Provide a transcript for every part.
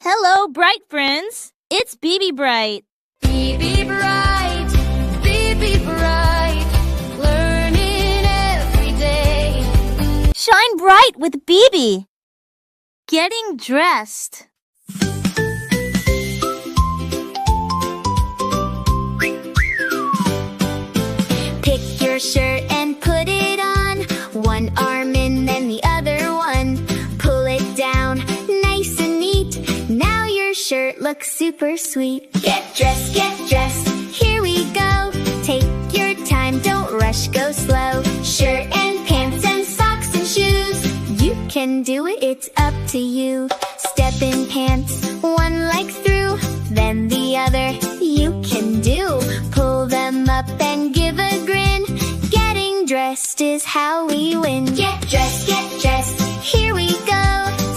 Hello, Bright friends. It's BibiBright. BibiBright, BibiBright, learning every day. Shine bright with Bibi. Getting dressed. Pick your shirt and put it on. One arm in, then the other one. Pull it down, nice and neat. Now your shirt looks super sweet. Get dressed, here we go. Take your time, don't rush, go slow. Shirt and pants and socks and shoes. You can do it, it's up to you. Step in pants, one leg through, then the other you can do. Pull them up and give a grin. Getting dressed is how we win. Get dressed, here we go.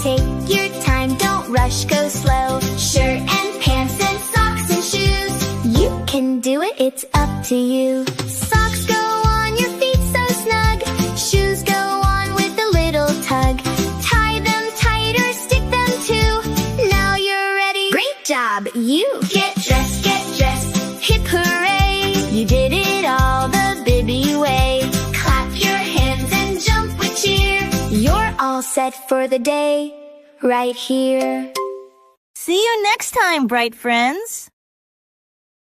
Take your time, don't rush, go slow. Shirt and pants and socks and shoes. You can do it, it's up to you. Socks go on your feet so snug. Shoes go on with a little tug. Tie them tight or stick them too. Now you're ready. Great job, you. Get dressed, hip hooray. You did it all the Bibi way. Clap your hands and jump with cheer. You're all set for the day, right here. See you next time, Bright friends.